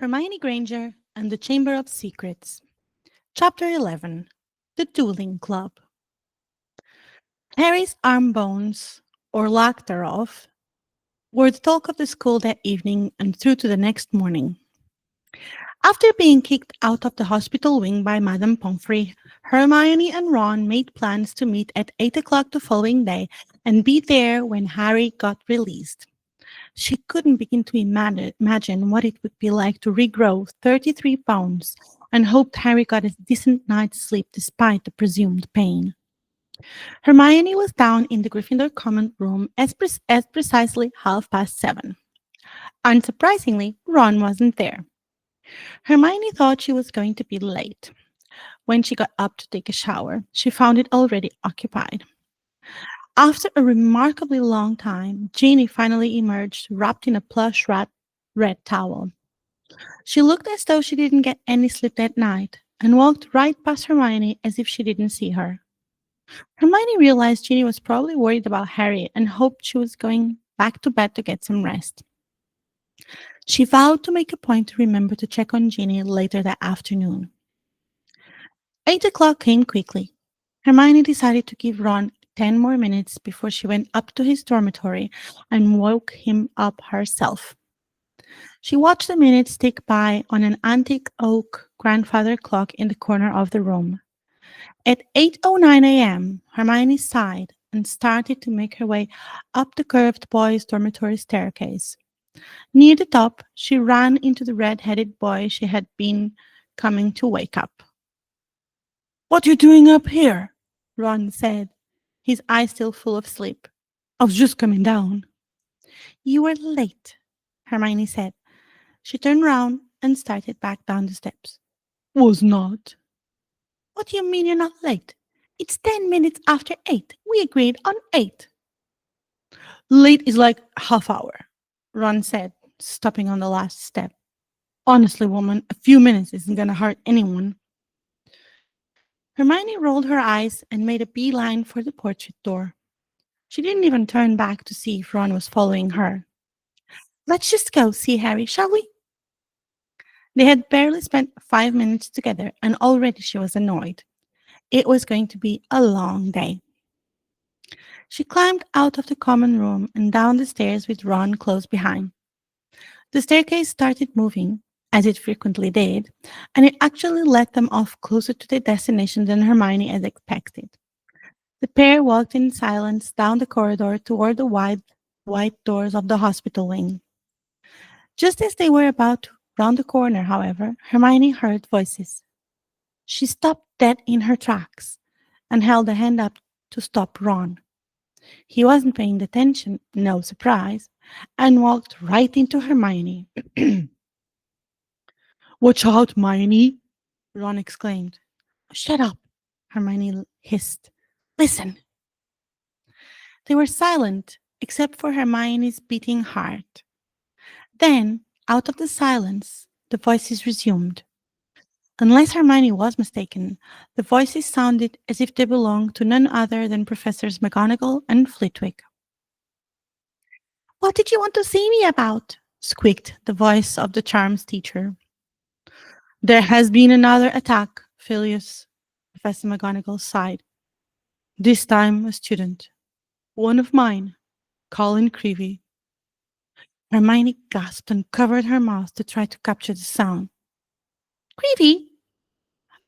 Hermione Granger and the Chamber of Secrets. Chapter 11. The Dueling Club. Harry's arm bones, or lack thereof, were the talk of the school that evening and through to the next morning. After being kicked out of the hospital wing by Madame Pomfrey, Hermione and Ron made plans to meet at 8 o'clock the following day and be there when Harry got released. She couldn't begin to imagine what it would be like to regrow 33 pounds and hoped Harry got a decent night's sleep despite the presumed pain. Hermione was down in the Gryffindor common room at precisely 7:30. Unsurprisingly, Ron wasn't there. Hermione thought she was going to be late. When she got up to take a shower, she found it already occupied. After a remarkably long time, Ginny finally emerged, wrapped in a plush red towel. She looked as though she didn't get any sleep that night, and walked right past Hermione as if she didn't see her. Hermione realized Ginny was probably worried about Harry and hoped she was going back to bed to get some rest. She vowed to make a point to remember to check on Ginny later that afternoon. 8 o'clock came quickly. Hermione decided to give Ron 10 more minutes before she went up to his dormitory and woke him up herself. She watched the minutes tick by on an antique oak grandfather clock in the corner of the room. At 8:09 a.m., Hermione sighed and started to make her way up the curved boys' dormitory staircase. Near the top, she ran into the red-headed boy she had been coming to wake up. "What you doing up here?" Ron said, his eyes still full of sleep. "I was just coming down." "You were late," Hermione said. She turned round and started back down the steps. "Was not." "What do you mean you're not late? It's 10 minutes after 8. We agreed on 8. "Late is like half hour," Ron said, stopping on the last step. "Honestly, woman, a few minutes isn't going to hurt anyone." Hermione rolled her eyes and made a beeline for the portrait door. She didn't even turn back to see if Ron was following her. "Let's just go see Harry, shall we?" They had barely spent 5 minutes together, and already she was annoyed. It was going to be a long day. She climbed out of the common room and down the stairs with Ron close behind. The staircase started moving, as it frequently did, and it actually led them off closer to their destination than Hermione had expected. The pair walked in silence down the corridor toward the wide, white doors of the hospital wing. Just as they were about to round the corner, however, Hermione heard voices. She stopped dead in her tracks and held a hand up to stop Ron. He wasn't paying attention, no surprise, and walked right into Hermione. "Watch out, Hermione!" Ron exclaimed. "Shut up," Hermione hissed. "Listen." They were silent, except for Hermione's beating heart. Then, out of the silence, the voices resumed. Unless Hermione was mistaken, the voices sounded as if they belonged to none other than Professors McGonagall and Flitwick. "What did you want to see me about?" squeaked the voice of the charms teacher. "There has been another attack, Phileas," Professor McGonagall sighed. "This time a student. One of mine, Colin Creevey." Hermione gasped and covered her mouth to try to capture the sound. "Creevy?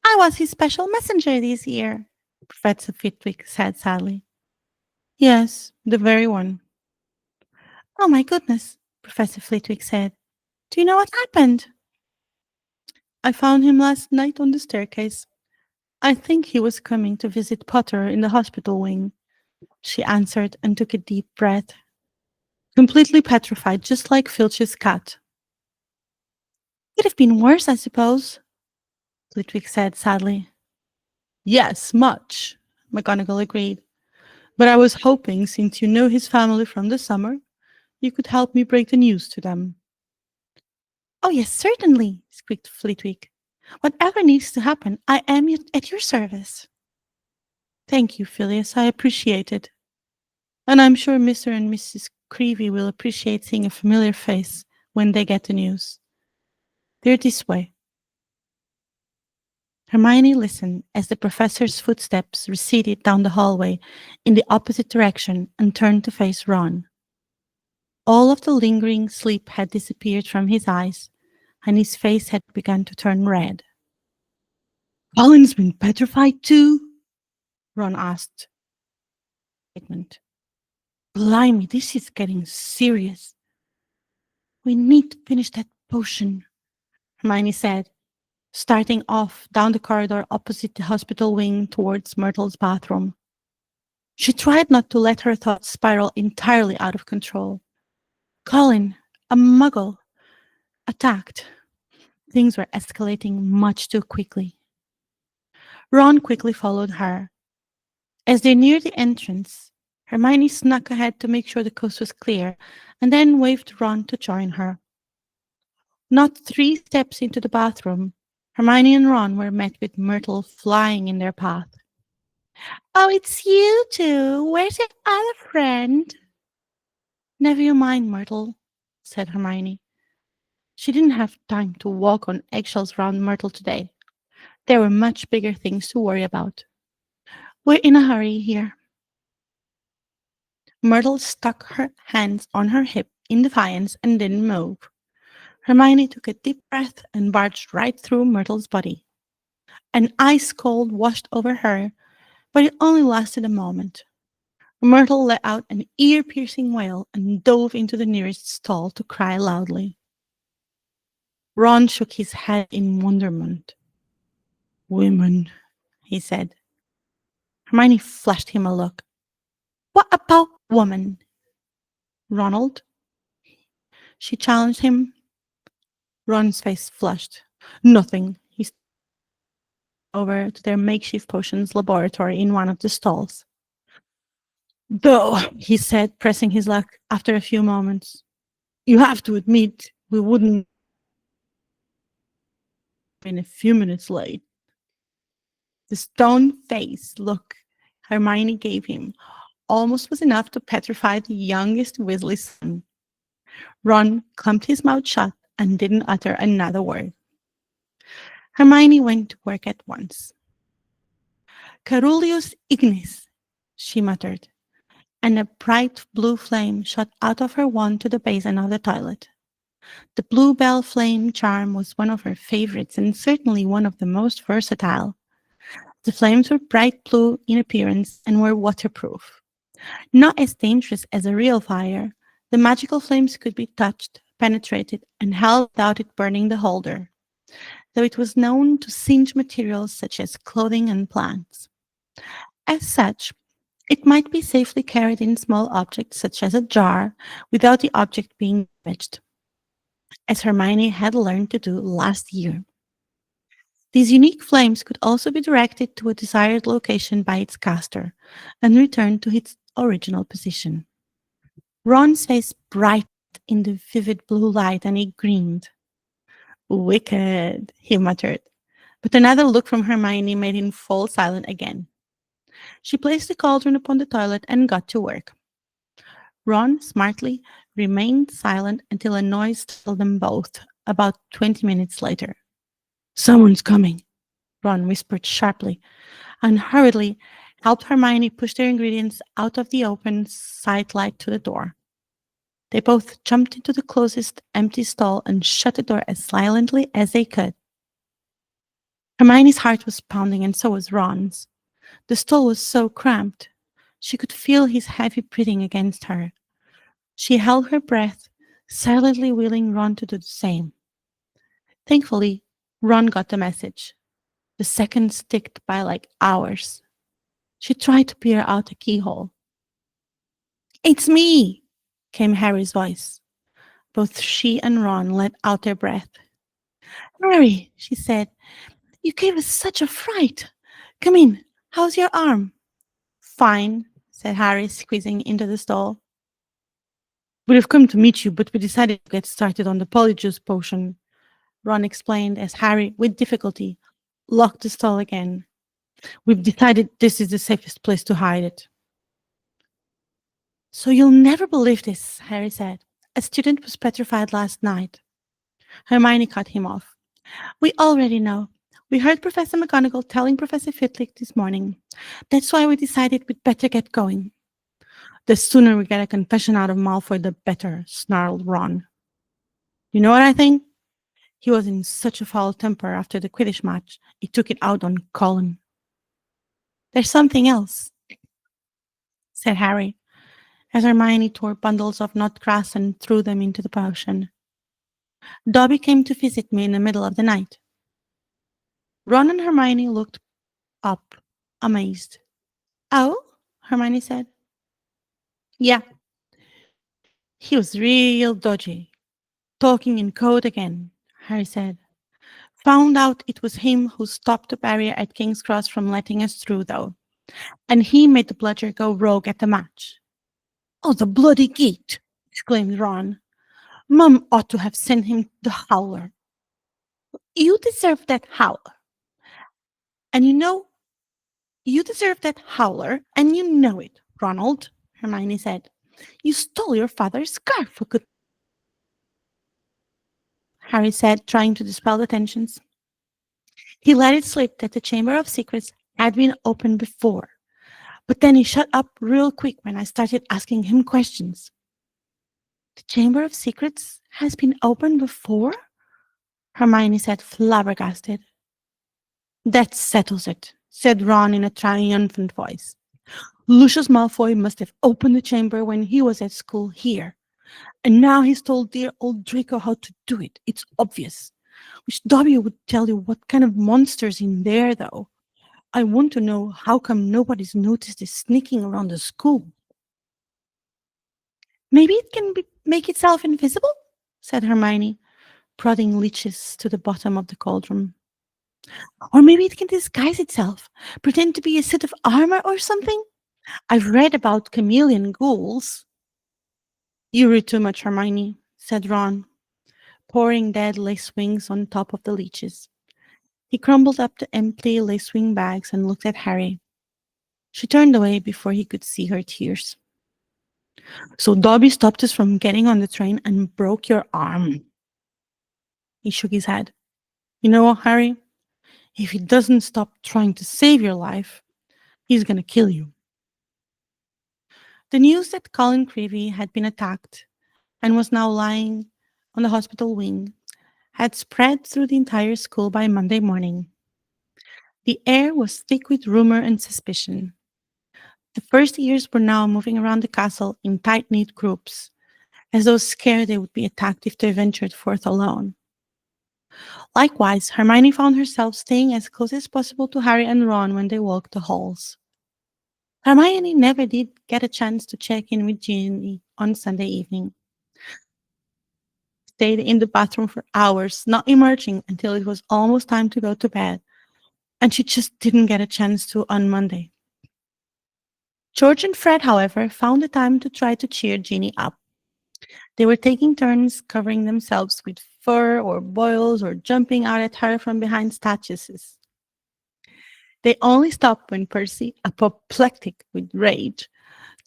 I was his special messenger this year," Professor Flitwick said sadly. "Yes, the very one." "Oh my goodness," Professor Flitwick said. "Do you know what happened?" "I found him last night on the staircase. I think he was coming to visit Potter in the hospital wing," she answered and took a deep breath. "Completely petrified, just like Filch's cat." "Could have been worse, I suppose," Flitwick said sadly. "Yes, much," McGonagall agreed. "But I was hoping, since you know his family from the summer, you could help me break the news to them." "Oh, yes, certainly," squeaked Flitwick. "Whatever needs to happen, I am at your service." "Thank you, Phileas. I appreciate it. And I'm sure Mr. and Mrs. Creevey will appreciate seeing a familiar face when they get the news." They're this way. Hermione listened as the professor's footsteps receded down the hallway in the opposite direction and turned to face Ron. All of the lingering sleep had disappeared from his eyes, and his face had begun to turn red. Colin's been petrified too? Ron asked. Excitement. Blimey, this is getting serious. We need to finish that potion, Hermione said, starting off down the corridor opposite the hospital wing towards Myrtle's bathroom. She tried not to let her thoughts spiral entirely out of control. Colin, a muggle, attacked. Things were escalating much too quickly. Ron quickly followed her. As they neared the entrance, Hermione snuck ahead to make sure the coast was clear and then waved Ron to join her. Not 3 steps into the bathroom, Hermione and Ron were met with Myrtle flying in their path. Oh, it's you two. Where's your other friend? Never you mind, Myrtle, said Hermione. She didn't have time to walk on eggshells round Myrtle today. There were much bigger things to worry about. We're in a hurry here. Myrtle stuck her hands on her hip in defiance and didn't move. Hermione took a deep breath and barged right through Myrtle's body. An ice cold washed over her, but it only lasted a moment. Myrtle let out an ear-piercing wail and dove into the nearest stall to cry loudly. Ron shook his head in wonderment. Women, he said. Hermione flashed him a look. What about woman? Ronald? She challenged him. Ron's face flushed. Nothing. He stepped over to their makeshift potions laboratory in one of the stalls. Though, he said, pressing his luck after a few moments, you have to admit we wouldn't have been a few minutes late. The stone-faced look Hermione gave him almost was enough to petrify the youngest Weasley son. Ron clamped his mouth shut and didn't utter another word. Hermione went to work at once. Carulius Ignis, she muttered, and a bright blue flame shot out of her wand to the basin of the toilet. The bluebell flame charm was one of her favorites and certainly one of the most versatile. The flames were bright blue in appearance and were waterproof. Not as dangerous as a real fire, the magical flames could be touched, penetrated, and held without it burning the holder, though it was known to singe materials such as clothing and plants. As such, it might be safely carried in small objects such as a jar without the object being damaged, as Hermione had learned to do last year. These unique flames could also be directed to a desired location by its caster and returned to its original position. Ron's face brightened in the vivid blue light and he grinned. Wicked, he muttered, but another look from Hermione made him fall silent again. She placed the cauldron upon the toilet and got to work. Ron smartly remained silent until a noise startled them both about 20 minutes later. Someone's coming, Ron whispered sharply, and hurriedly helped Hermione push their ingredients out of the open side light to the door. They both jumped into the closest empty stall and shut the door as silently as they could. Hermione's heart was pounding, and so was Ron's. The stall was so cramped. She could feel his heavy breathing against her. She held her breath, silently willing Ron to do the same. Thankfully, Ron got the message. The seconds ticked by like hours. She tried to peer out a keyhole. It's me, came Harry's voice. Both she and Ron let out their breath. Harry, she said, you gave us such a fright. Come in. How's your arm? Fine, said Harry, squeezing into the stall. We'd have come to meet you, but we decided to get started on the polyjuice potion, Ron explained as Harry, with difficulty, locked the stall again. We've decided this is the safest place to hide it. So you'll never believe this, Harry said. A student was petrified last night. Hermione cut him off. We already know. We heard Professor McGonagall telling Professor Fitlick this morning. That's why we decided we'd better get going. The sooner we get a confession out of Malfoy, the better, snarled Ron. You know what I think? He was in such a foul temper after the Quidditch match, it took it out on Colin. There's something else, said Harry, as Hermione tore bundles of nutgrass and threw them into the potion. Dobby came to visit me in the middle of the night. Ron and Hermione looked up, amazed. Oh? Hermione said. Yeah, he was real dodgy. Talking in code again, Harry said. Found out it was him who stopped the barrier at King's Cross from letting us through, though. And he made the bludger go rogue at the match. Oh, the bloody git! Exclaimed Ron. Mum ought to have sent him the howler. You deserve that howler. And you deserve that howler, and you know it, Ronald, Hermione said. You stole your father's scarf for good. Harry said, trying to dispel the tensions. He let it slip that the Chamber of Secrets had been opened before, but then he shut up real quick when I started asking him questions. The Chamber of Secrets has been opened before? Hermione said, flabbergasted. That settles it, said Ron in a triumphant voice. Lucius Malfoy must have opened the chamber when he was at school here. And now he's told dear old Draco how to do it. It's obvious. Wish Dobby would tell you what kind of monster's in there, though. I want to know how come nobody's noticed it sneaking around the school. Maybe it can make itself invisible, said Hermione, prodding leeches to the bottom of the cauldron. Or maybe it can disguise itself, pretend to be a set of armor or something. I've read about chameleon ghouls. You read too much, Hermione, said Ron, pouring dead lace wings on top of the leeches. He crumbled up the empty lace wing bags and looked at Harry. She turned away before he could see her tears. So Dobby stopped us from getting on the train and broke your arm. He shook his head. You know what, Harry? If he doesn't stop trying to save your life, he's going to kill you. The news that Colin Creevy had been attacked and was now lying on the hospital wing had spread through the entire school by Monday morning. The air was thick with rumor and suspicion. The first years were now moving around the castle in tight-knit groups, as though scared they would be attacked if they ventured forth alone. Likewise, Hermione found herself staying as close as possible to Harry and Ron when they walked the halls. Hermione never did get a chance to check in with Ginny on Sunday evening. Stayed in the bathroom for hours, not emerging until it was almost time to go to bed, and she just didn't get a chance to on Monday. George and Fred, however, found the time to try to cheer Ginny up. They were taking turns covering themselves with fur or boils or jumping out at her from behind statues. They only stopped when Percy, apoplectic with rage,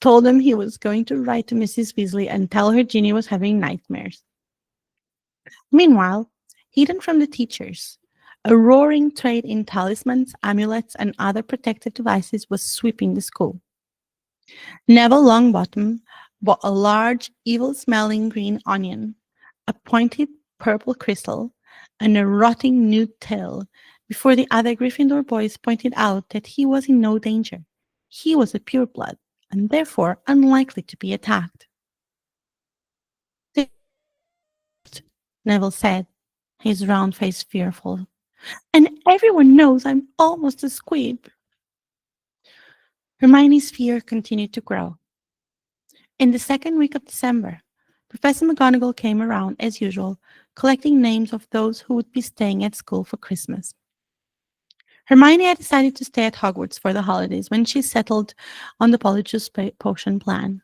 told them he was going to write to Mrs. Weasley and tell her Ginny was having nightmares. Meanwhile, hidden from the teachers, a roaring trade in talismans, amulets, and other protective devices was sweeping the school. Neville Longbottom bought a large, evil-smelling green onion, a pointed purple crystal, and a rotting nude tail before the other Gryffindor boys pointed out that he was in no danger. He was a pureblood, and therefore unlikely to be attacked. Neville said, his round face fearful. And everyone knows I'm almost a squib. Hermione's fear continued to grow. In the second week of December, Professor McGonagall came around, as usual, collecting names of those who would be staying at school for Christmas. Hermione had decided to stay at Hogwarts for the holidays when she settled on the Polyjuice potion plan.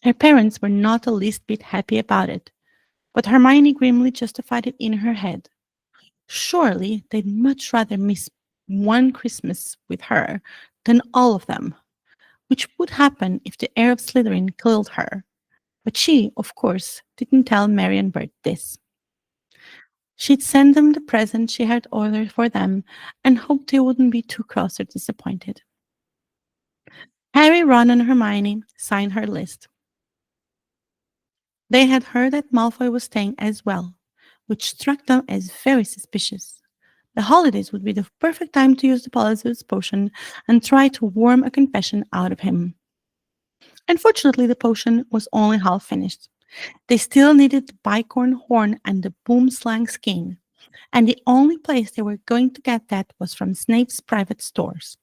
Her parents were not the least bit happy about it, but Hermione grimly justified it in her head. Surely they'd much rather miss one Christmas with her than all of them, which would happen if the Heir of Slytherin killed her. But she, of course, didn't tell Mary and Bert this. She'd send them the present she had ordered for them and hoped they wouldn't be too cross or disappointed. Harry, Ron, and Hermione signed her list. They had heard that Malfoy was staying as well, which struck them as very suspicious. The holidays would be the perfect time to use the Police's potion and try to worm a confession out of him. Unfortunately, the potion was only half finished. They still needed the bicorn horn and the boomslang skin, and the only place they were going to get that was from Snape's private stores.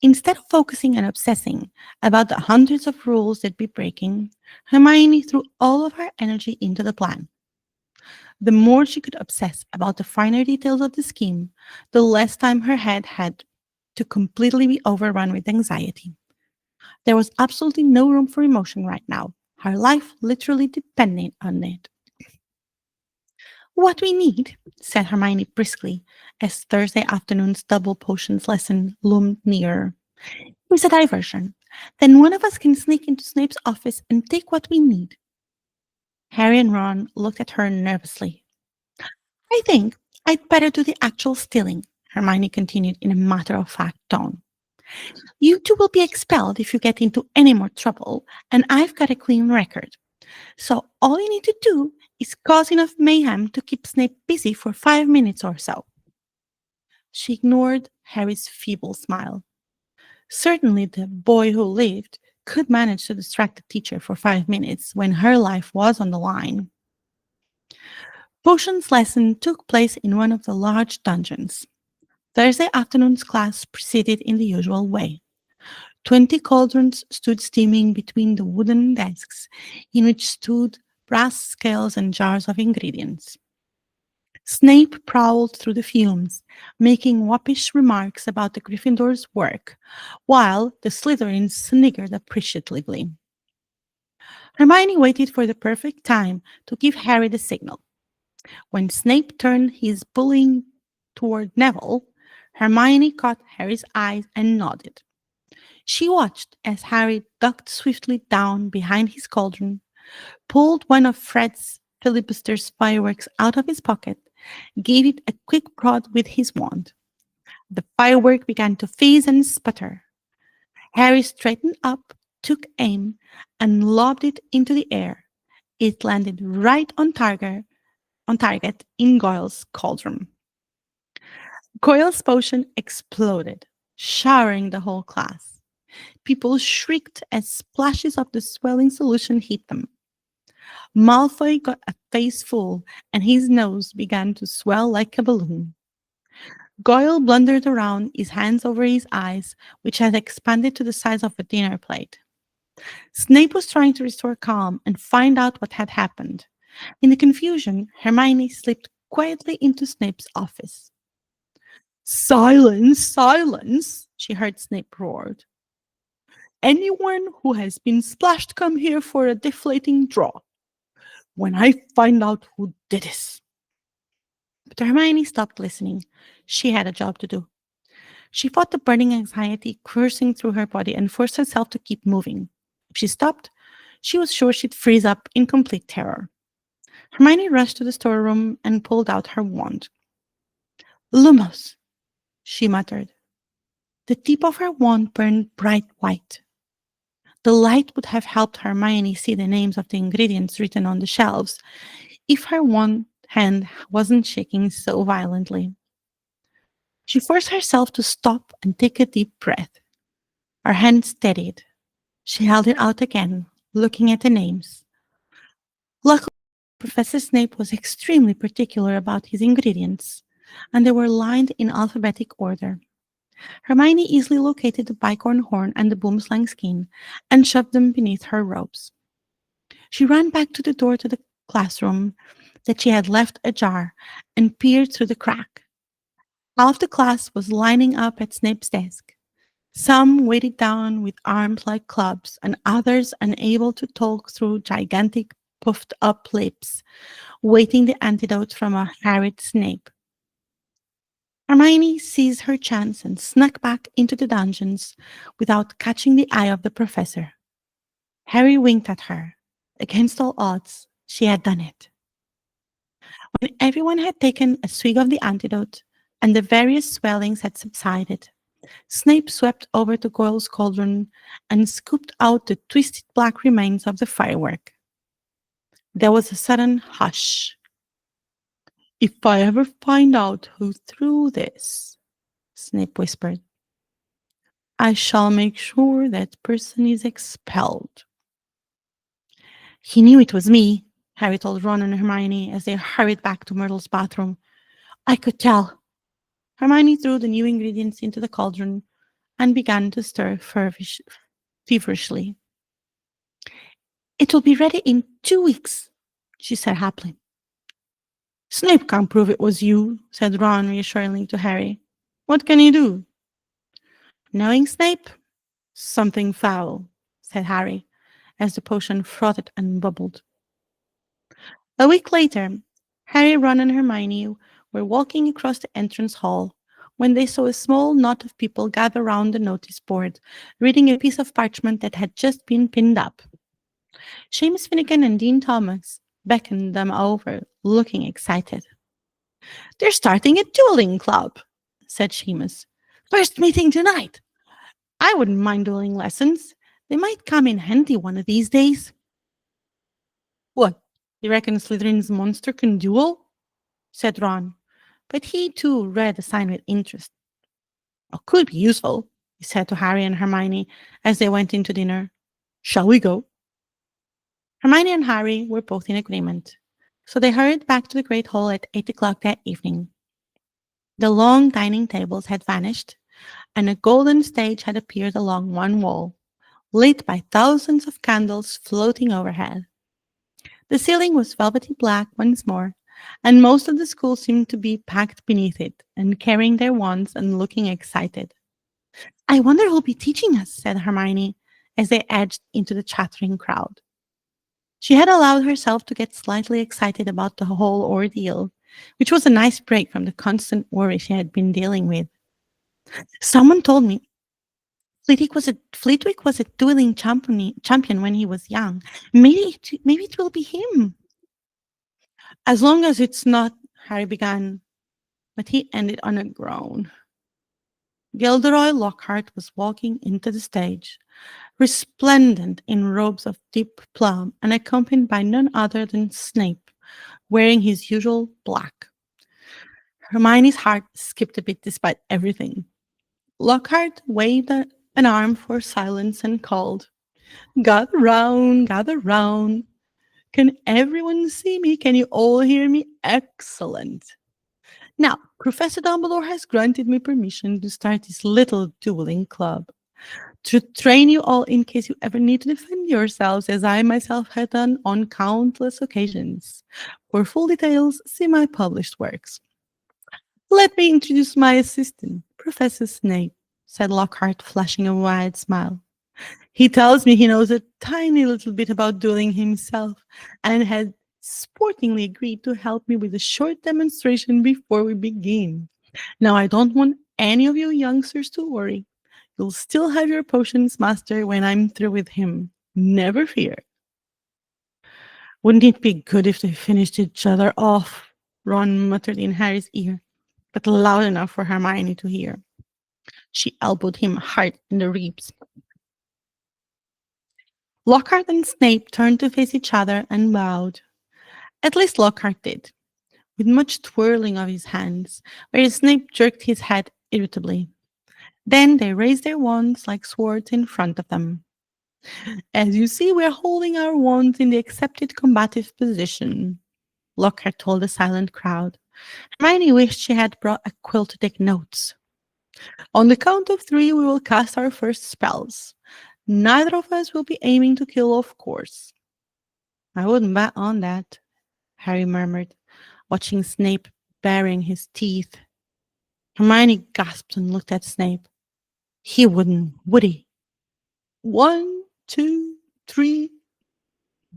Instead of focusing and obsessing about the hundreds of rules they'd be breaking, Hermione threw all of her energy into the plan. The more she could obsess about the finer details of the scheme, the less time her head had to completely be overrun with anxiety. There was absolutely no room for emotion right now. Her life literally depended on it. What we need, said Hermione briskly, as Thursday afternoon's double potions lesson loomed nearer, is a diversion. Then one of us can sneak into Snape's office and take what we need. Harry and Ron looked at her nervously. I think I'd better do the actual stealing, Hermione continued in a matter-of-fact tone. You two will be expelled if you get into any more trouble, and I've got a clean record. So all you need to do is cause enough mayhem to keep Snape busy for 5 minutes or so. She ignored Harry's feeble smile. Certainly the boy who lived could manage to distract the teacher for 5 minutes when her life was on the line. Potions lesson took place in one of the large dungeons. Thursday afternoon's class proceeded in the usual way. 20 cauldrons stood steaming between the wooden desks, in which stood brass scales and jars of ingredients. Snape prowled through the fumes, making whoppish remarks about the Gryffindor's work, while the Slytherins sniggered appreciatively. Hermione waited for the perfect time to give Harry the signal. When Snape turned his bullying toward Neville, Hermione caught Harry's eyes and nodded. She watched as Harry ducked swiftly down behind his cauldron, pulled one of Fred's filibuster's fireworks out of his pocket, gave it a quick prod with his wand. The firework began to fizz and sputter. Harry straightened up, took aim, and lobbed it into the air. It landed right on target in Goyle's cauldron. Goyle's potion exploded, showering the whole class. People shrieked as splashes of the swelling solution hit them. Malfoy got a face full, and his nose began to swell like a balloon. Goyle blundered around, his hands over his eyes, which had expanded to the size of a dinner plate. Snape was trying to restore calm and find out what had happened. In the confusion, Hermione slipped quietly into Snape's office. Silence, silence, she heard Snape roared. Anyone who has been splashed come here for a deflating draw. When I find out who did this. But Hermione stopped listening. She had a job to do. She fought the burning anxiety coursing through her body and forced herself to keep moving. If she stopped, she was sure she'd freeze up in complete terror. Hermione rushed to the storeroom and pulled out her wand. Lumos, she muttered. The tip of her wand burned bright white. The light would have helped Hermione see the names of the ingredients written on the shelves if her one hand wasn't shaking so violently. She forced herself to stop and take a deep breath. Her hand steadied. She held it out again, looking at the names. Luckily, Professor Snape was extremely particular about his ingredients, and they were lined in alphabetic order. Hermione easily located the bicorn horn and the boomslang skin and shoved them beneath her robes. She ran back to the door to the classroom that she had left ajar and peered through the crack. Half the class was lining up at Snape's desk. Some weighted down with arms like clubs, and others unable to talk through gigantic puffed up lips, waiting the antidote from a harried Snape. Hermione seized her chance and snuck back into the dungeons without catching the eye of the professor. Harry winked at her. Against all odds, she had done it. When everyone had taken a swig of the antidote and the various swellings had subsided, Snape swept over to Goyle's cauldron and scooped out the twisted black remains of the firework. There was a sudden hush. If I ever find out who threw this, Snape whispered, I shall make sure that person is expelled. He knew it was me, Harry told Ron and Hermione as they hurried back to Myrtle's bathroom. I could tell. Hermione threw the new ingredients into the cauldron and began to stir feverishly. It will be ready in 2 weeks, she said happily. Snape can't prove it was you, said Ron reassuringly to Harry. What can he do? Knowing Snape, something foul, said Harry, as the potion frothed and bubbled. A week later, Harry, Ron, and Hermione were walking across the entrance hall when they saw a small knot of people gather round the notice board, reading a piece of parchment that had just been pinned up. Seamus Finnegan and Dean Thomas beckoned them over, looking excited. They're starting a dueling club, said Seamus. First meeting tonight. I wouldn't mind dueling lessons. They might come in handy one of these days. What? You reckon Slytherin's monster can duel? Said Ron, but he too read the sign with interest. Oh, could be useful, he said to Harry and Hermione as they went into dinner. Shall we go? Hermione and Harry were both in agreement, so they hurried back to the Great Hall at 8 o'clock that evening. The long dining tables had vanished, and a golden stage had appeared along one wall, lit by thousands of candles floating overhead. The ceiling was velvety black once more, and most of the school seemed to be packed beneath it and carrying their wands and looking excited. I wonder who'll be teaching us, said Hermione as they edged into the chattering crowd. She had allowed herself to get slightly excited about the whole ordeal, which was a nice break from the constant worry she had been dealing with. Someone told me Flitwick was a dueling champion when he was young. Maybe it will be him. As long as it's not, Harry began, but he ended on a groan. Gilderoy Lockhart was walking into the stage, resplendent in robes of deep plum and accompanied by none other than Snape, wearing his usual black. Hermione's heart skipped a bit despite everything. Lockhart waved an arm for silence and called, Gather round, gather round. Can everyone see me? Can you all hear me? Excellent. Now, Professor Dumbledore has granted me permission to start this little dueling club to train you all in case you ever need to defend yourselves, as I myself have done on countless occasions. For full details, see my published works. Let me introduce my assistant, Professor Snape, said Lockhart, flashing a wide smile. He tells me he knows a tiny little bit about dueling himself and had sportingly agreed to help me with a short demonstration before we begin. Now, I don't want any of you youngsters to worry. You'll still have your potions master when I'm through with him. Never fear. Wouldn't it be good if they finished each other off? Ron muttered in Harry's ear, but loud enough for Hermione to hear. She elbowed him hard in the ribs. Lockhart and Snape turned to face each other and bowed. At least Lockhart did, with much twirling of his hands, whereas Snape jerked his head irritably. Then they raised their wands like swords in front of them. As you see, we're holding our wands in the accepted combative position, Lockhart told the silent crowd. Hermione wished she had brought a quill to take notes. On the count of 3, we will cast our first spells. Neither of us will be aiming to kill, of course. I wouldn't bet on that, Harry murmured, watching Snape baring his teeth. Hermione gasped and looked at Snape. He wouldn't, would he? 1, 2, 3.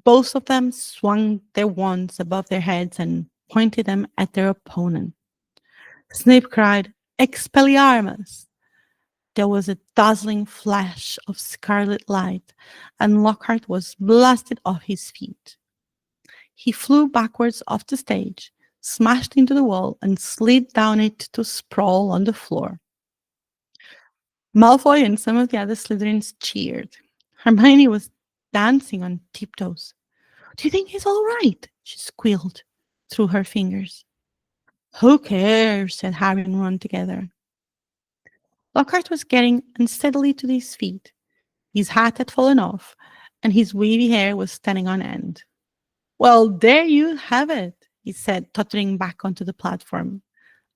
Both of them swung their wands above their heads and pointed them at their opponent. Snape cried, Expelliarmus! There was a dazzling flash of scarlet light, and Lockhart was blasted off his feet. He flew backwards off the stage, smashed into the wall, and slid down it to sprawl on the floor. Malfoy and some of the other Slytherins cheered. Hermione was dancing on tiptoes. Do you think he's all right? She squealed through her fingers. Who cares? Said Harry and Ron together. Lockhart was getting unsteadily to his feet. His hat had fallen off, and his wavy hair was standing on end. Well, there you have it, he said, tottering back onto the platform.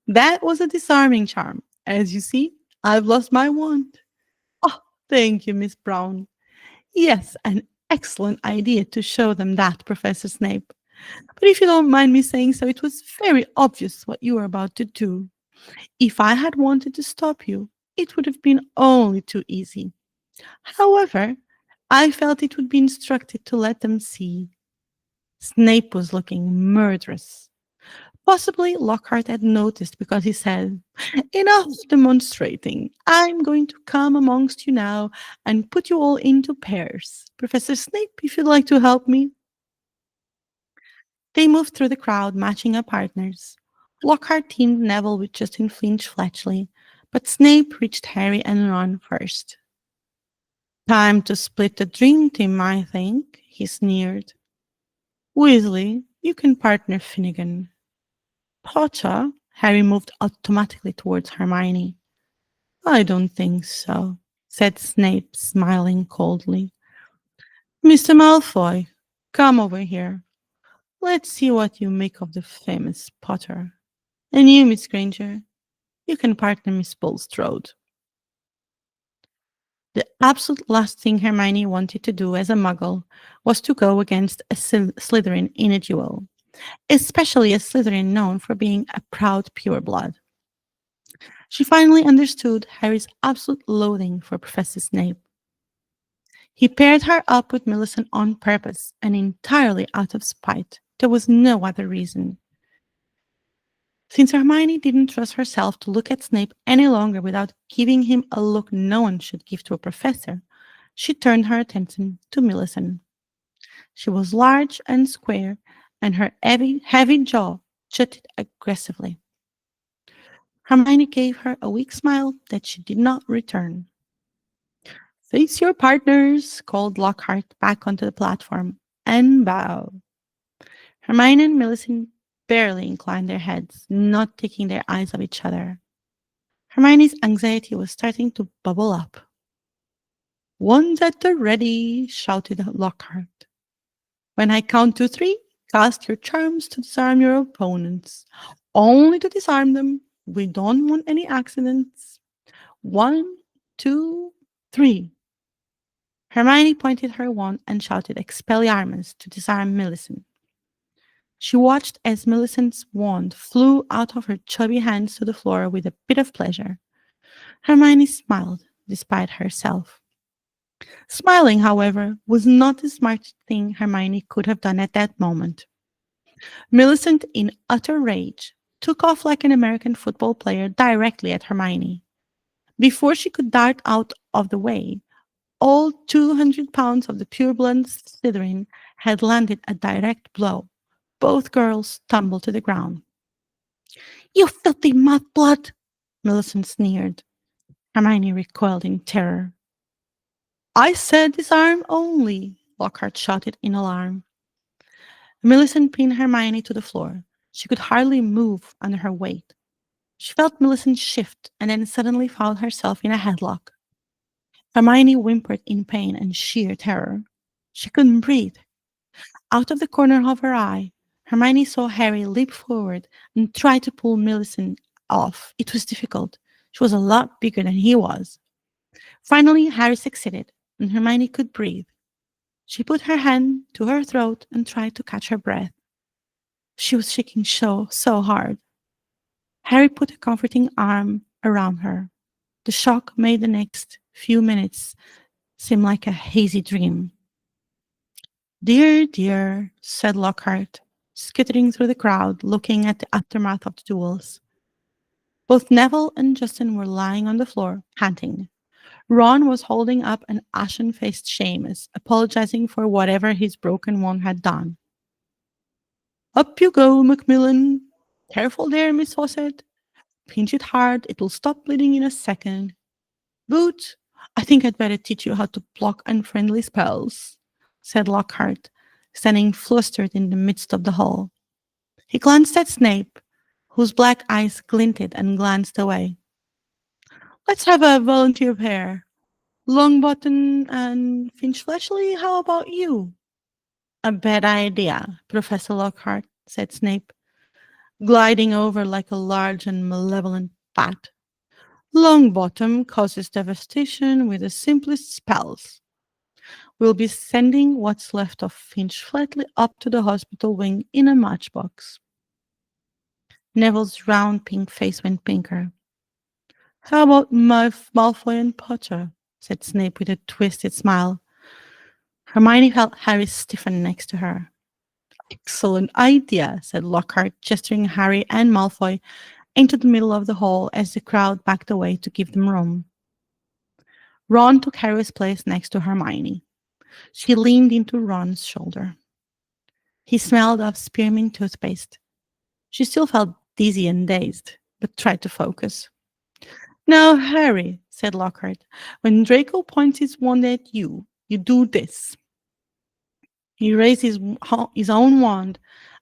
That was a disarming charm. As you see, I've lost my wand. Oh, thank you, Miss Brown. Yes, an excellent idea to show them that, Professor Snape. But if you don't mind me saying so, it was very obvious what you were about to do. If I had wanted to stop you, it would have been only too easy. However, I felt it would be instructed to let them see. Snape was looking murderous. Possibly Lockhart had noticed because he said, Enough demonstrating. I'm going to come amongst you now and put you all into pairs. Professor Snape, if you'd like to help me. They moved through the crowd, matching up partners. Lockhart teamed Neville with Justin Finch Fletchley, but Snape reached Harry and Ron first. Time to split the dream team, I think, he sneered. Weasley, you can partner Finnegan. Potter, Harry moved automatically towards Hermione. I don't think so, said Snape, smiling coldly. Mr. Malfoy, come over here. Let's see what you make of the famous Potter. And you, Miss Granger, you can partner Miss Bulstrode. The absolute last thing Hermione wanted to do as a muggle was to go against a Slytherin in a duel, especially a Slytherin known for being a proud pureblood. She finally understood Harry's absolute loathing for Professor Snape. He paired her up with Millicent on purpose and entirely out of spite. There was no other reason. Since Hermione didn't trust herself to look at Snape any longer without giving him a look no one should give to a professor, she turned her attention to Millicent. She was large and square, and her heavy jaw jutted aggressively. Hermione gave her a weak smile that she did not return. Face your partners, called Lockhart back onto the platform, and bow. Hermione and Millicent barely inclined their heads, not taking their eyes off each other. Hermione's anxiety was starting to bubble up. One's at the ready, shouted Lockhart. When I count to three, cast your charms to disarm your opponents. Only to disarm them. We don't want any accidents. 1, 2, 3. Hermione pointed her wand and shouted Expelliarmus to disarm Millicent. She watched as Millicent's wand flew out of her chubby hands to the floor with a bit of pleasure. Hermione smiled, despite herself. Smiling, however, was not the smartest thing Hermione could have done at that moment. Millicent, in utter rage, took off like an American football player directly at Hermione. Before she could dart out of the way, all 200 pounds of the pureblood Slytherin had landed a direct blow. Both girls tumbled to the ground. You filthy mudblood! Millicent sneered. Hermione recoiled in terror. I said disarm only, Lockhart shouted in alarm. Millicent pinned Hermione to the floor. She could hardly move under her weight. She felt Millicent shift and then suddenly found herself in a headlock. Hermione whimpered in pain and sheer terror. She couldn't breathe. Out of the corner of her eye, Hermione saw Harry leap forward and try to pull Millicent off. It was difficult. She was a lot bigger than he was. Finally, Harry succeeded, and Hermione could breathe. She put her hand to her throat and tried to catch her breath. She was shaking so hard. Harry put a comforting arm around her. The shock made the next few minutes seem like a hazy dream. Dear, dear, said Lockhart, skittering through the crowd, looking at the aftermath of the duels. Both Neville and Justin were lying on the floor, panting. Ron was holding up an ashen-faced Seamus, apologizing for whatever his broken wand had done. Up you go, Macmillan, Careful there, Miss Fawcett. Pinch it hard, it will stop bleeding in a second. Boot, I think I'd better teach you how to block unfriendly spells, said Lockhart, standing flustered in the midst of the hall. He glanced at Snape, whose black eyes glinted and glanced away. Let's have a volunteer pair. Longbottom and Finch-Fletchley, how about you? A bad idea, Professor Lockhart, said Snape, gliding over like a large and malevolent bat. Longbottom causes devastation with the simplest spells. We'll be sending what's left of Finch-Fletchley up to the hospital wing in a matchbox. Neville's round pink face went pinker. How about Malfoy and Potter? Said Snape with a twisted smile. Hermione felt Harry stiffen next to her. Excellent idea, said Lockhart, gesturing Harry and Malfoy into the middle of the hall as the crowd backed away to give them room. Ron took Harry's place next to Hermione. She leaned into Ron's shoulder. He smelled of spearmint toothpaste. She still felt dizzy and dazed, but tried to focus. Now, Harry, said Lockhart, when Draco points his wand at you, you do this. He raised his own wand,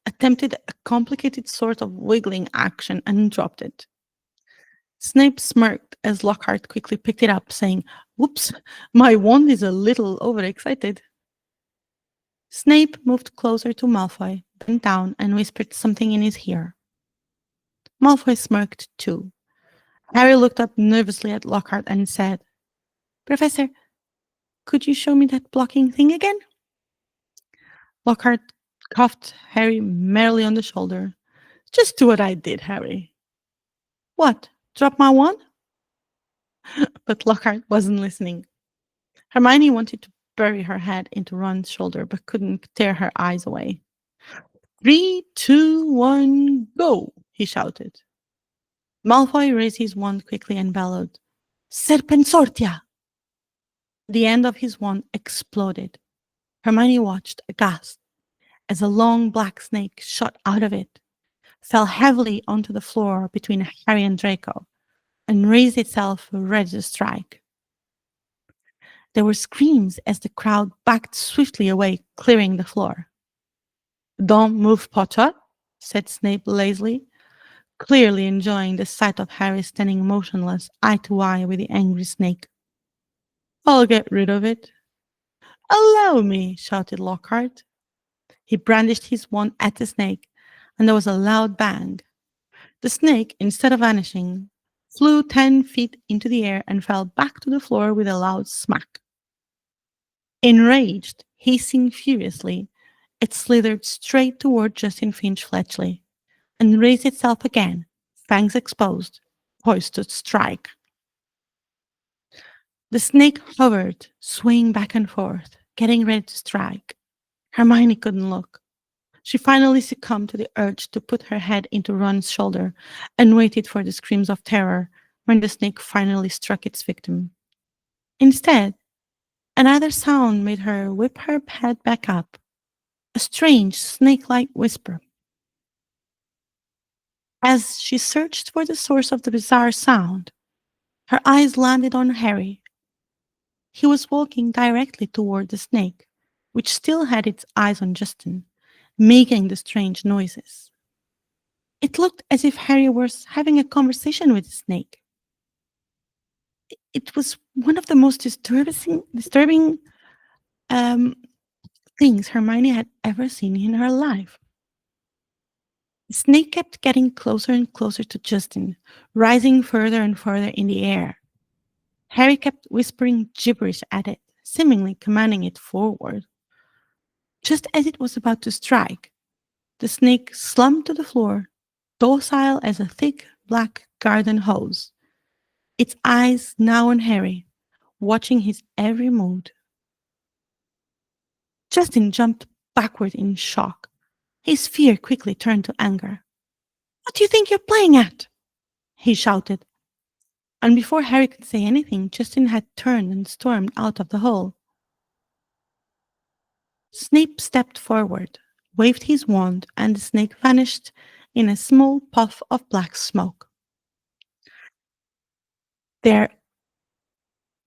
attempted a complicated sort of wiggling action, and dropped it. Snape smirked as Lockhart quickly picked it up, saying, Whoops, my wand is a little overexcited. Snape moved closer to Malfoy, bent down, and whispered something in his ear. Malfoy smirked too. Harry looked up nervously at Lockhart and said, Professor, could you show me that blocking thing again? Lockhart cuffed Harry merrily on the shoulder. Just do what I did, Harry. What? Drop my wand? But Lockhart wasn't listening. Hermione wanted to bury her head into Ron's shoulder, but couldn't tear her eyes away. 3, 2, 1, go, he shouted. Malfoy raised his wand quickly and bellowed, Serpensortia! The end of his wand exploded. Hermione watched, aghast, as a long black snake shot out of it, fell heavily onto the floor between Harry and Draco, and raised itself ready to strike. There were screams as the crowd backed swiftly away, clearing the floor. Don't move, Potter, said Snape lazily, clearly enjoying the sight of Harry standing motionless, eye to eye with the angry snake. I'll get rid of it. Allow me, shouted Lockhart. He brandished his wand at the snake, and there was a loud bang. The snake, instead of vanishing, flew 10 feet into the air and fell back to the floor with a loud smack. Enraged, hissing furiously, it slithered straight toward Justin Finch-Fletchley and raised itself again, fangs exposed, poised to strike. The snake hovered, swaying back and forth, getting ready to strike. Hermione couldn't look. She finally succumbed to the urge to put her head into Ron's shoulder and waited for the screams of terror when the snake finally struck its victim. Instead, another sound made her whip her head back up, a strange, snake-like whisper. As she searched for the source of the bizarre sound, her eyes landed on Harry. He was walking directly toward the snake, which still had its eyes on Justin, making the strange noises. It looked as if Harry was having a conversation with the snake. It was one of the most disturbing things Hermione had ever seen in her life. The snake kept getting closer and closer to Justin, rising further and further in the air. Harry kept whispering gibberish at it, seemingly commanding it forward. Just as it was about to strike, the snake slumped to the floor, docile as a thick black garden hose, its eyes now on Harry, watching his every move. Justin jumped backward in shock. His fear quickly turned to anger. What do you think you're playing at? He shouted. And before Harry could say anything, Justin had turned and stormed out of the hall. Snape stepped forward, waved his wand, and the snake vanished in a small puff of black smoke. There,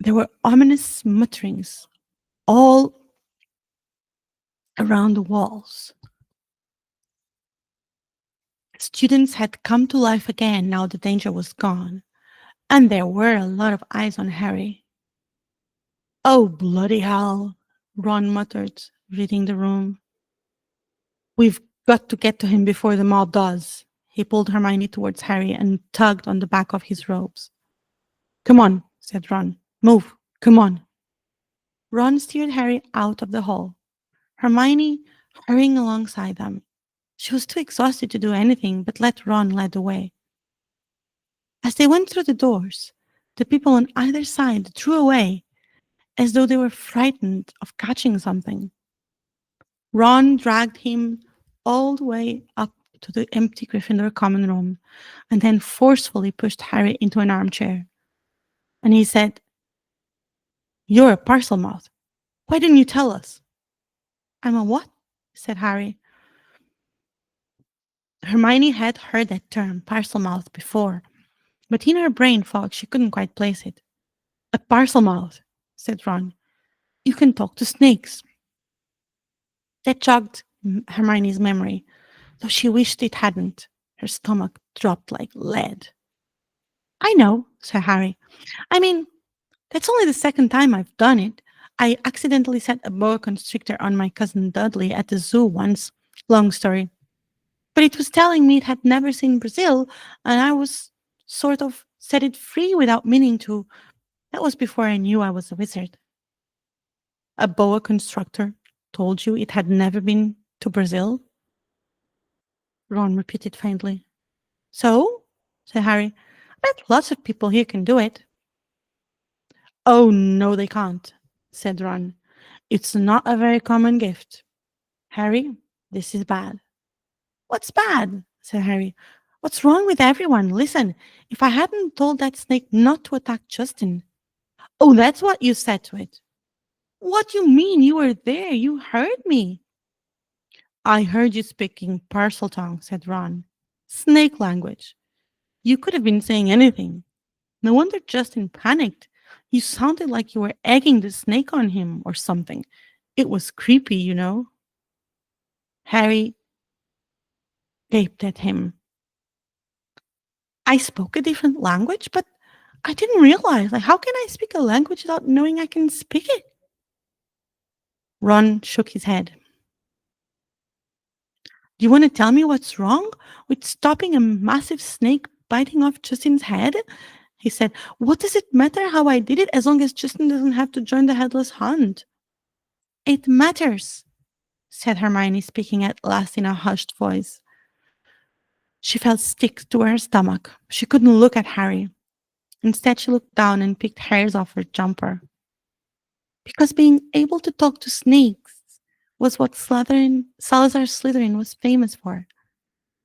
there were ominous mutterings all around the walls. Students had come to life again now the danger was gone, and there were a lot of eyes on Harry. Oh, bloody hell, Ron muttered, reading the room. We've got to get to him before the mob does. He pulled Hermione towards Harry and tugged on the back of his robes. Come on, said Ron. Move, come on. Ron steered Harry out of the hall, Hermione hurrying alongside them. She was too exhausted to do anything but let Ron lead the way. As they went through the doors, the people on either side drew away as though they were frightened of catching something. Ron dragged him all the way up to the empty Gryffindor common room and then forcefully pushed Harry into an armchair. And he said, You're a parcel mouth. Why didn't you tell us? I'm a what? Said Harry. Hermione had heard that term, parcel mouth, before, but in her brain fog she couldn't quite place it. A parcel mouth, said Ron. You can talk to snakes. That jogged Hermione's memory, though she wished it hadn't. Her stomach dropped like lead. I know, said Harry. I mean, that's only the second time I've done it. I accidentally set a boa constrictor on my cousin Dudley at the zoo once. Long story. But it was telling me it had never seen Brazil, and I was sort of set it free without meaning to. That was before I knew I was a wizard. A boa constrictor told you it had never been to Brazil? Ron repeated faintly. So? Said Harry. I bet lots of people here can do it. Oh, no, they can't, said Ron. It's not a very common gift. Harry, this is bad. What's bad? Said Harry. What's wrong with everyone? Listen, if I hadn't told that snake not to attack Justin. Oh, that's what you said to it. What do you mean? You were there. You heard me. I heard you speaking Parseltongue, said Ron. Snake language. You could have been saying anything. No wonder Justin panicked. You sounded like you were egging the snake on him or something. It was creepy, you know. Harry gaped at him. I spoke a different language, but I didn't realize. Like, how can I speak a language without knowing I can speak it? Ron shook his head. Do you want to tell me what's wrong with stopping a massive snake biting off Justin's head? He said, what does it matter how I did it as long as Justin doesn't have to join the headless hunt? It matters, said Hermione, speaking at last in a hushed voice. She felt sick to her stomach. She couldn't look at Harry. Instead, she looked down and picked hairs off her jumper. Because being able to talk to snakes was what Salazar Slytherin was famous for.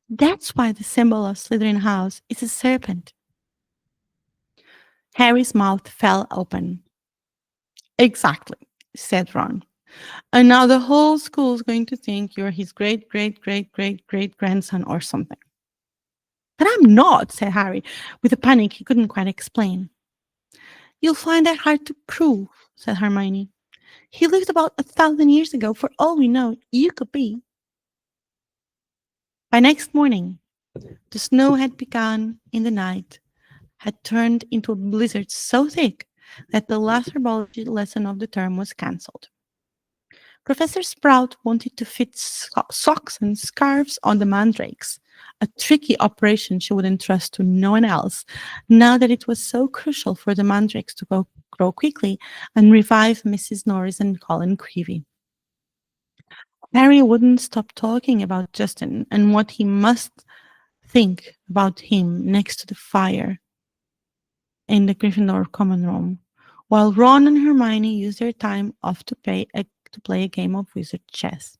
That's why the symbol of Slytherin House is a serpent. Harry's mouth fell open. Exactly, said Ron. And now the whole school's going to think you're his great, great, great, great, great grandson or something. But I'm not, said Harry, with a panic he couldn't quite explain. You'll find that hard to prove, said Hermione. He lived about 1,000 years ago. For all we know, you could be. By next morning, the snow had begun in the night, had turned into a blizzard so thick that the last herbology lesson of the term was cancelled. Professor Sprout wanted to fit socks and scarves on the mandrakes, a tricky operation she wouldn't trust to no one else, now that it was so crucial for the mandrakes to grow quickly and revive Mrs. Norris and Colin Creevy. Harry wouldn't stop talking about Justin and what he must think about him next to the fire in the Gryffindor common room, while Ron and Hermione used their time off to play a game of wizard chess.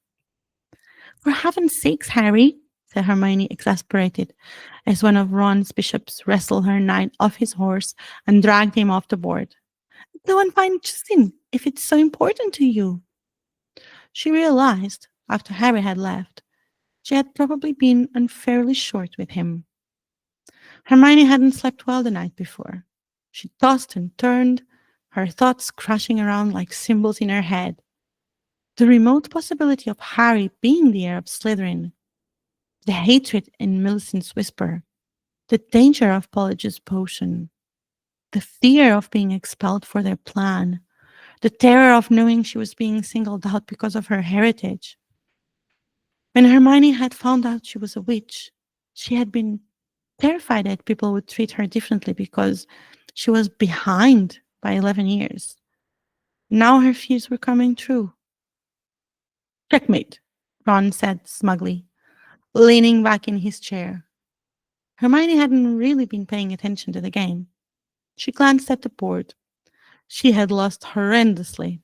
For heaven's sakes, Harry, said Hermione, exasperated, as one of Ron's bishops wrestled her knight off his horse and dragged him off the board. Go and find Justin, if it's so important to you. She realized, after Harry had left, She had probably been unfairly short with him. Hermione hadn't slept well the night before. She tossed and turned, her thoughts crashing around like cymbals in her head. The remote possibility of Harry being the heir of Slytherin, the hatred in Millicent's whisper, the danger of Polyjuice's potion, the fear of being expelled for their plan, the terror of knowing she was being singled out because of her heritage. When Hermione had found out she was a witch, she had been terrified that people would treat her differently because she was behind by 11 years. Now her fears were coming true. Checkmate, Ron said smugly, leaning back in his chair. Hermione hadn't really been paying attention to the game. She glanced at the board. She had lost horrendously.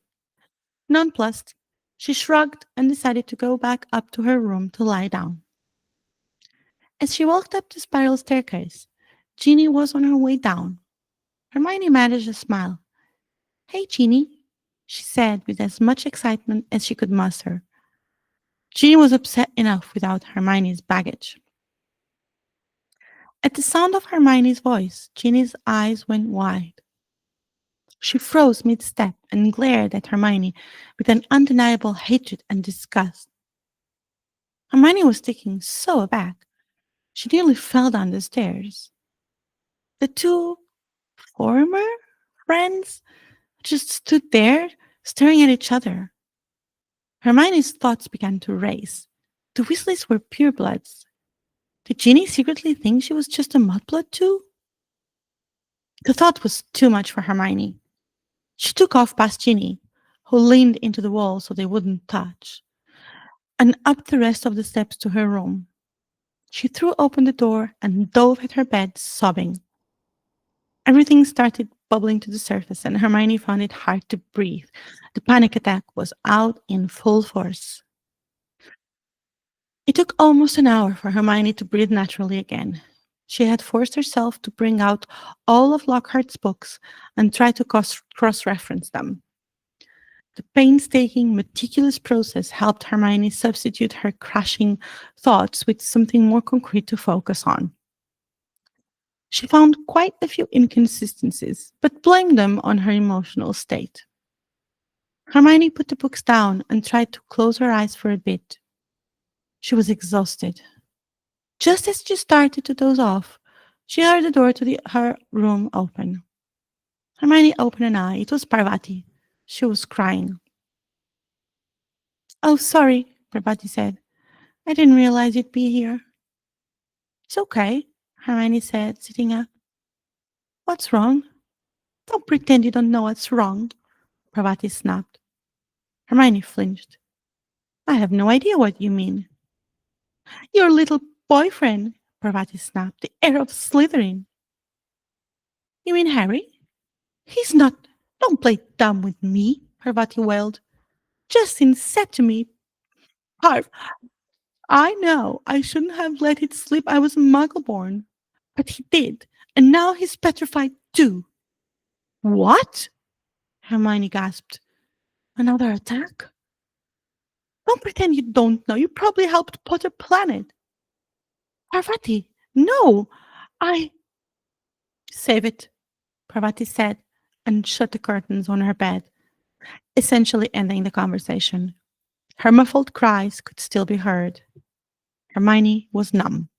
Nonplussed, she shrugged and decided to go back up to her room to lie down. As she walked up the spiral staircase, Ginny was on her way down. Hermione managed a smile. Hey, Ginny, she said with as much excitement as she could muster. Ginny was upset enough without Hermione's baggage. At the sound of Hermione's voice, Ginny's eyes went wide. She froze mid-step and glared at Hermione with an undeniable hatred and disgust. Hermione was taken so aback, she nearly fell down the stairs. The two former friends just stood there, staring at each other. Hermione's thoughts began to race. The Weasleys were purebloods. Did Ginny secretly think she was just a mudblood too? The thought was too much for Hermione. She took off past Ginny, who leaned into the wall so they wouldn't touch, and up the rest of the steps to her room. She threw open the door and dove at her bed, sobbing. Everything started bubbling to the surface, and Hermione found it hard to breathe. The panic attack was out in full force. It took almost an hour for Hermione to breathe naturally again. She had forced herself to bring out all of Lockhart's books and try to cross-reference them. The painstaking, meticulous process helped Hermione substitute her crashing thoughts with something more concrete to focus on. She found quite a few inconsistencies, but blamed them on her emotional state. Hermione put the books down and tried to close her eyes for a bit. She was exhausted. Just as she started to doze off, she heard the door to her room open. Hermione opened an eye. It was Parvati. She was crying. Oh, sorry, Parvati said. I didn't realize you'd be here. It's okay, Hermione said, sitting up. What's wrong? Don't pretend you don't know what's wrong, Parvati snapped. Hermione flinched. I have no idea what you mean. Your little boyfriend, Parvati snapped, the heir of Slytherin. You mean Harry? He's not. Don't play dumb with me, Parvati wailed. Justin said to me, Parv, I know I shouldn't have let it slip I was Muggleborn, but he did, and now he's petrified too. What? Hermione gasped. Another attack? Don't pretend you don't know. You probably helped Potter plan it. Parvati, no, I. Save it, Parvati said, and shut the curtains on her bed, essentially ending the conversation. Her muffled cries could still be heard. Hermione was numb.